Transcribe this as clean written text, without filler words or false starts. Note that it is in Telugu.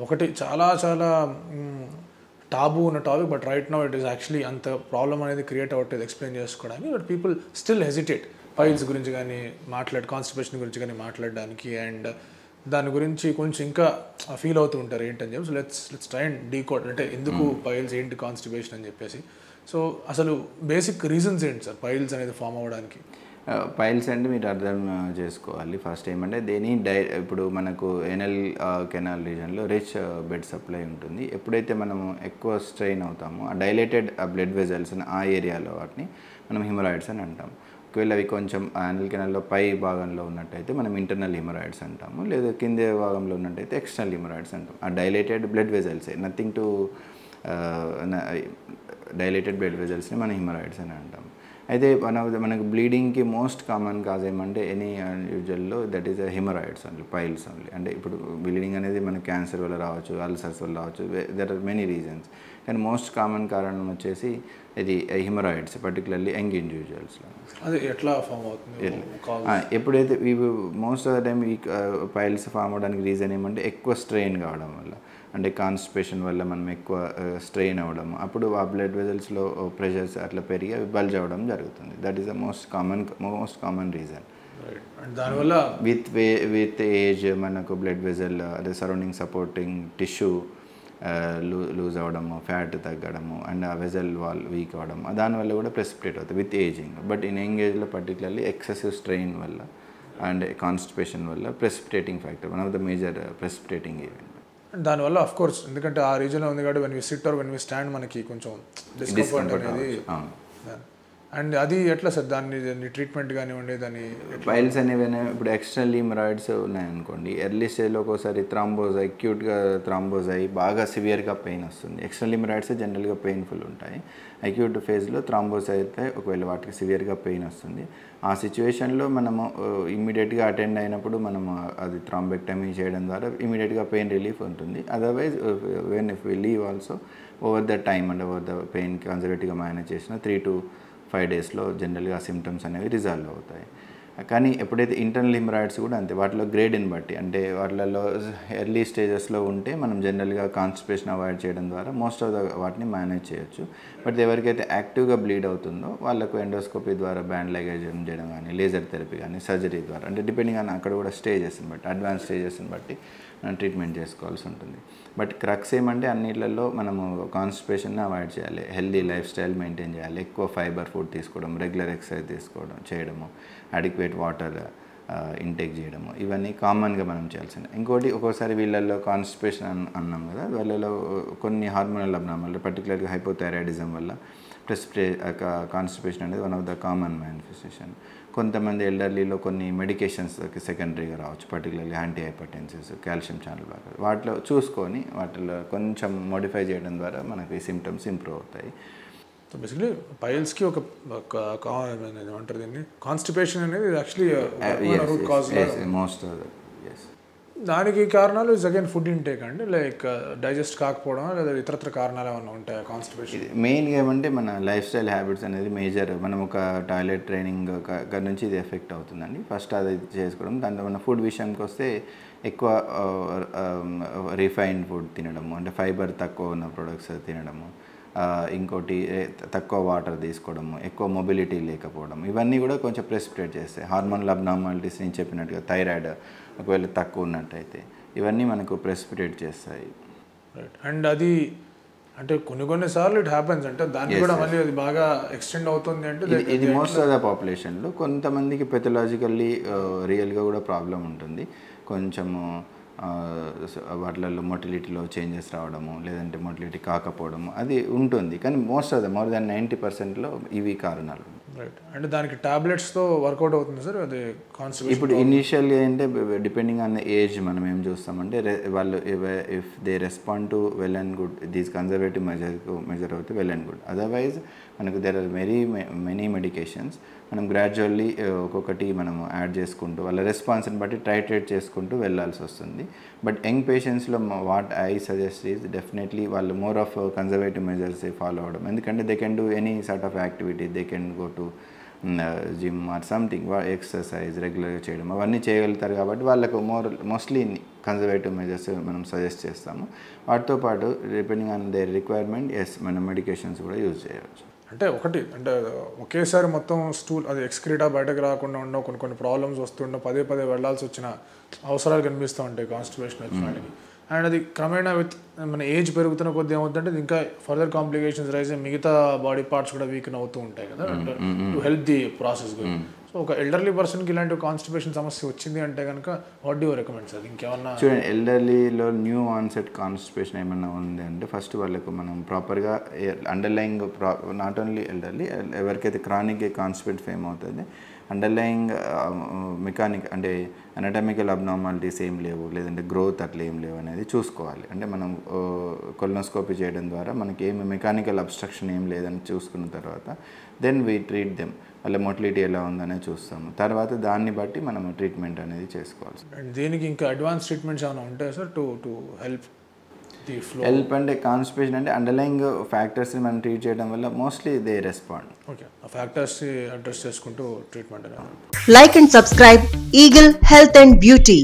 ఒకటి చాలా చాలా టాబు ఉన్న topic, but right now it is actually అంత ప్రాబ్లం అనేది క్రియేట్ అవ్వట్లేదు ఎక్స్ప్లెయిన్ చేసుకోవడానికి. But people still hesitate piles గురించి కానీ కాన్స్టిపేషన్ గురించి కానీ మాట్లాడడానికి, అండ్ దాని గురించి కొంచెం ఇంకా ఫీల్ అవుతూ ఉంటారు ఏంటని చెప్పి. So let's try and decode, అంటే ఎందుకు పైల్స్, ఏంటి కాన్స్టిపేషన్ అని చెప్పేసి. సో అసలు బేసిక్ రీజన్స్ ఏంటి సార్ పైల్స్ అనేది ఫామ్ అవ్వడానికి? పైల్స్ అంటే మీరు అర్థం చేసుకోవాలి ఫస్ట్ ఏమంటే ఇప్పుడు మనకు ఎనల్ కెనాల్ రీజన్లో రిచ్ బ్లడ్ సప్లై ఉంటుంది. ఎప్పుడైతే మనము ఎక్కువ స్ట్రెయిన్ అవుతామో ఆ డైలేటెడ్ బ్లడ్ వెజల్స్ ఆ ఏరియాలో వాటిని మనం హిమరాయిడ్స్ అని అంటాం. ఒకవేళ అవి కొంచెం యానల్ కెనాల్లో పై భాగంలో ఉన్నట్టయితే మనం ఇంటర్నల్ హిమరాయిడ్స్ అంటాము, లేదా కింద భాగంలో ఉన్నట్టయితే ఎక్స్టర్నల్ హిమరాయిడ్స్ అంటాం. ఆ డైలేటెడ్ బ్లడ్ వెజల్సే, నథింగ్ టు డైలేటెడ్ బ్లడ్ వెజల్స్ని మనం హిమరాయిడ్స్ అని అంటాం. అయితే మనకు బ్లీడింగ్కి మోస్ట్ కామన్ కాజ్ ఏమంటే ఎనీ యూజువల్లో that is haemorrhoids only, piles only. అంటే ఇప్పుడు బ్లీడింగ్ అనేది మనకు క్యాన్సర్ వల్ల రావచ్చు, అల్సర్స్ వల్ల రావచ్చు, దర్ ఆర్ మెనీ రీజన్స్. కానీ మోస్ట్ కామన్ కారణం వచ్చేసి ఇది హిమరాయిడ్స్, పర్టికులర్లీ యంగ్ ఇండివిజువల్స్లో. అది ఎట్లా ఫామ్ అవుతుంది? ఎప్పుడైతే ఇవి మోస్ట్ ఆఫ్ ద టైం ఈ పైల్స్ ఫామ్ అవడానికి రీజన్ ఏమంటే ఎక్కువ స్ట్రెయిన్ కావడం వల్ల, అంటే కాన్స్టిపేషన్ వల్ల మనం ఎక్కువ స్ట్రెయిన్ అవ్వడం, అప్పుడు ఆ బ్లడ్ వెజల్స్లో ప్రెషర్స్ అట్లా పెరిగి అవి బల్జ్ అవ్వడం జరుగుతుంది. That is the most common reason. దానివల్ల విత్ ఏజ్ మనకు బ్లడ్ వెజల్ అదే సరౌండింగ్ సపోర్టింగ్ టిష్యూ లూజ్ అవ్వడము, ఫ్యాట్ తగ్గడము, అండ్ ఆ వెజల్ వాల్ వీక్ అవ్వడం, దానివల్ల కూడా ప్రెసిపిటేట్ అవుతుంది with ageing. But in young ఏజ్లో పర్టికులర్లీ ఎక్సెసివ్ స్ట్రెయిన్ వల్ల అండ్ కాన్స్టిపేషన్ వల్ల precipitating factor, one of the major precipitating event. దానివల్ల ఆఫ్ కోర్స్ ఎందుకంటే ఆ రీజన్లో ఉంది కాబట్టి when we sit or when we stand మనకి కొంచెం డిస్కంఫర్ట్ అనేది. అండ్ అది ఎట్లా సార్ దాన్ని ట్రీట్మెంట్ కానివ్వండి, దాన్ని పైల్స్ అనేవి ఇప్పుడు ఎక్స్టర్నల్ హిమరాయిడ్స్ ఉన్నాయనుకోండి, ఎర్లీ స్టేజ్లో ఒక్కోసారి థ్రాంబోజ్ అక్యూట్గా థ్రాంబోజ్ అయ్యి బాగా సివియర్గా పెయిన్ వస్తుంది. ఎక్స్టర్నల్ హిమరాయిడ్స్ జనరల్గా పెయిన్ఫుల్ ఉంటాయి. అక్యూట్ ఫేజ్లో థ్రాంబోజ్ అయితే ఒకవేళ వాటికి సివియర్గా పెయిన్ వస్తుంది. ఆ సిచ్యువేషన్లో మనము ఇమ్మీడియట్గా అటెండ్ అయినప్పుడు మనము అది థ్రాంబెక్టమీ చేయడం ద్వారా ఇమీడియట్గా పెయిన్ రిలీఫ్ ఉంటుంది. Otherwise when if we leave also over the time and over the pain కన్జర్వేటివ్గా మేనేజ్ చేసిన 3 to 5 daysలో జనరల్గా సిమ్టమ్స్ అనేవి రిజాల్వ్ అవుతాయి. కానీ ఎప్పుడైతే ఇంటర్నల్ హిమరాయిడ్స్ కూడా అంతే, వాటిలో గ్రేడ్ని బట్టి, అంటే వాటిలలో ఎర్లీ స్టేజెస్లో ఉంటే మనం జనరల్గా కాన్స్టిపేషన్ అవాయిడ్ చేయడం ద్వారా మోస్ట్ ఆఫ్ ద వాటిని మేనేజ్ చేయొచ్చు. బట్ ఎవరికైతే యాక్టివ్గా బ్లీడ్ అవుతుందో వాళ్ళకు ఎండోస్కోపీ ద్వారా బ్యాండ్ లైగేషన్ చేయడం కానీ, లేజర్ థెరపీ కానీ, సర్జరీ ద్వారా, అంటే డిపెండింగ్ ఆన్ అక్కడ కూడా స్టేజెస్ని బట్టి, అడ్వాన్స్ స్టేజెస్ని బట్టి మనం ట్రీట్మెంట్ చేసుకోవాల్సి ఉంటుంది. బట్ క్రక్స్ ఏమంటే అన్నిట్లలో మనము కాన్స్టిపేషన్ని అవాయిడ్ చేయాలి, హెల్దీ లైఫ్ స్టైల్ మెయింటైన్ చేయాలి, ఎక్కువ ఫైబర్ ఫుడ్ తీసుకోవడం, రెగ్యులర్ ఎక్సర్సైజ్ చేయడము, అడిక్వేట్ వాటర్ ఇంటేక్ చేయడము, ఇవన్నీ కామన్గా మనం చేయాల్సింది. ఇంకోటి ఒక్కోసారి వీళ్ళల్లో కాన్స్టిపేషన్ అన్నాం కదా, వాళ్ళలో కొన్ని హార్మోనల్ అబ్నార్మల్, పర్టికులర్గా హైపోథైరాయిడిజం వల్ల కాన్స్టిపేషన్ అనేది one of the common manifestation. కొంతమంది ఎల్డర్లీలో కొన్ని మెడికేషన్స్కి సెకండరీగా రావచ్చు, particularly anti hypertensives, calcium channel blocker, వాటిలో చూసుకొని వాటిలో కొంచెం మోడిఫై చేయడం ద్వారా మనకి ఈ సిమ్టమ్స్ ఇంప్రూవ్ అవుతాయి. సో బేసిక్లీ పైల్స్కి ఒక ఏమంటారు దీన్ని, కాన్స్టిపేషన్ అనేది యాక్చువల్లీ రూట్ కాజ్ మోస్ట్. దానికి కారణాలు ఇస్ అగైన్ ఫుడ్ ఇంటేక్ అండి, లైక్ డైజెస్ట్ కాకపోవడం లేదా ఇతరత్ర కారణాలు ఏమైనా ఉంటాయి కాన్స్టిపేషన్? మెయిన్గా ఏమంటే మన లైఫ్ స్టైల్ హ్యాబిట్స్ అనేది మేజర్. మనం ఒక టాయిలెట్ ట్రైనింగ్ నుంచి ఇది ఎఫెక్ట్ అవుతుందండి. ఫస్ట్ అది చేసుకోవడం, దాంట్లో మన ఫుడ్ విషయానికి వస్తే ఎక్కువ రిఫైన్డ్ ఫుడ్ తినడము, అంటే ఫైబర్ తక్కువ ఉన్న ప్రొడక్ట్స్ తినడము, ఇంకోటి తక్కువ వాటర్ తీసుకోవడము, ఎక్కువ మొబిలిటీ లేకపోవడం, ఇవన్నీ కూడా కొంచెం ప్రెసిపిటేట్ చేస్తాయి. హార్మోనల్ అబ్నార్మాలిటీస్ నేను చెప్పినట్టుగా థైరాయిడ్ ఒకవేళ తక్కువ ఉన్నట్టయితే ఇవన్నీ మనకు ప్రెసిపిటేట్ చేస్తాయి. రైట్. అండ్ అది అంటే కొన్నిసార్లు ఇట్ హ్యాపెన్స్, అంటే దాన్ని కూడా మళ్ళీ అది బాగా ఎక్స్టెండ్ అవుతుంది. అంటే ఇది మోస్ట్ ఆఫ్ ద పాపులేషన్లో కొంతమందికి పెథలాజికల్లీ రియల్గా కూడా ప్రాబ్లం ఉంటుంది. కొంచెము వాటిలలో మొటిలిటీలో చేంజెస్ రావడము, లేదంటే మొటిలిటీ కాకపోవడము అది ఉంటుంది. కానీ most of the more than 90%లో ఇవి కారణాలు. రైట్. అంటే దానికి టాబ్లెట్స్తో వర్కౌట్ అవుతుంది సార్ అది కాన్స్టిపేషన్? ఇప్పుడు ఇనీషియల్గా అంటే డిపెండింగ్ ఆన్ ద ఏజ్ మనం ఏం చూస్తామంటే వాళ్ళు if they respond to well and good, these conservative measure అవుతే వెల్ అండ్ గుడ్. అదర్వైజ్ మనకు దెర్ ఆర్ మెనీ మెడికేషన్స్. మనం గ్రాడ్యువల్లీ ఒక్కొక్కటి మనం యాడ్ చేసుకుంటూ వాళ్ళ రెస్పాన్స్ని బట్టి టైట్రేట్ చేసుకుంటూ వెళ్ళాల్సి వస్తుంది. బట్ యంగ్ పేషెంట్స్లో what I suggest is definitely వాళ్ళు more of conservative measures follow అవ్వడం. ఎందుకంటే they can do any sort of activity, they can go to gym or something exercise రెగ్యులర్గా చేయడం అవన్నీ చేయగలుగుతారు కాబట్టి వాళ్ళకు మోస్ట్లీ కన్జర్వేటివ్ మెజర్స్ మనం సజెస్ట్ చేస్తాము. వాటితో పాటు డిపెండింగ్ ఆన్ దేర్ రిక్వైర్మెంట్ మనం మెడికేషన్స్ కూడా యూజ్ చేయవచ్చు. అంటే ఒకేసారి మొత్తం స్టూల్ అది ఎక్స్క్రీటా బయటకు రాకుండా ఉండవు, కొన్ని ప్రాబ్లమ్స్ వస్తుండవు, పదే వెళ్ళాల్సి వచ్చిన అవసరాలు కనిపిస్తూ ఉంటాయి కాన్స్టిపేషన్ వచ్చిన వాళ్ళకి. అండ్ అది క్రమేణా మన ఏజ్ పెరుగుతున్న కొద్ది ఏమవుతుందంటే ఇది ఇంకా ఫర్దర్ కాంప్లికేషన్స్ రైజ్ మిగతా బాడీ పార్ట్స్ కూడా వీకెన్ అవుతూ ఉంటాయి కదా to help the process. So ఒక ఎల్డర్లీ పర్సన్కి ఇలాంటి కాన్స్టిపేషన్ సమస్య వచ్చింది అంటే కనుక వాట్ డూ రికమెండ్ సార్? ఇంకేమన్నా చూడండి, ఎల్డర్లీలో న్యూ ఆన్సెట్ కాన్స్టిపేషన్ ఏమన్నా ఉంది అంటే ఫస్ట్ వాళ్ళకు మనం ప్రాపర్గా అండర్లయింగ్ నాట్ ఓన్లీ ఎల్డర్లీ, ఎవరికైతే క్రానిక్ కాన్స్టిపేషన్ ఏమవుతుంది అండర్లయింగ్ మెకానిక్ అంటే అనటమికల్ అబ్నార్మాలిటీస్ ఏం లేవు, లేదంటే గ్రోత్ అట్లా ఏం లేవు అనేది చూసుకోవాలి. అంటే మనం కొలనోస్కోపీ చేయడం ద్వారా మనకి ఏమి మెకానికల్ అబ్స్ట్రక్షన్ ఏం లేదని చూసుకున్న తర్వాత దెన్ వీ ట్రీట్ దెమ్. వాళ్ళ మొటిలిటీ ఎలా ఉందనే చూస్తాము. తర్వాత దాన్ని బట్టి మనం ట్రీట్మెంట్ అనేది చేసుకోవాలి. అండ్ దీనికి ఇంకా అడ్వాన్స్ ట్రీట్మెంట్స్ ఏమైనా ఉంటాయి సార్ టు హెల్ప్ అంటే కాన్స్టిపేషన్ అంటే అండర్లయింగ్ ఫ్యాక్టర్స్ని మనం ట్రీట్ చేయడం వల్ల మోస్ట్లీ దే రెస్పాండ్. ఓకే, ఆ ఫ్యాక్టర్స్ని అడ్రస్ చేసుకుంటూ treatment. Like and subscribe Eagle Health and Beauty.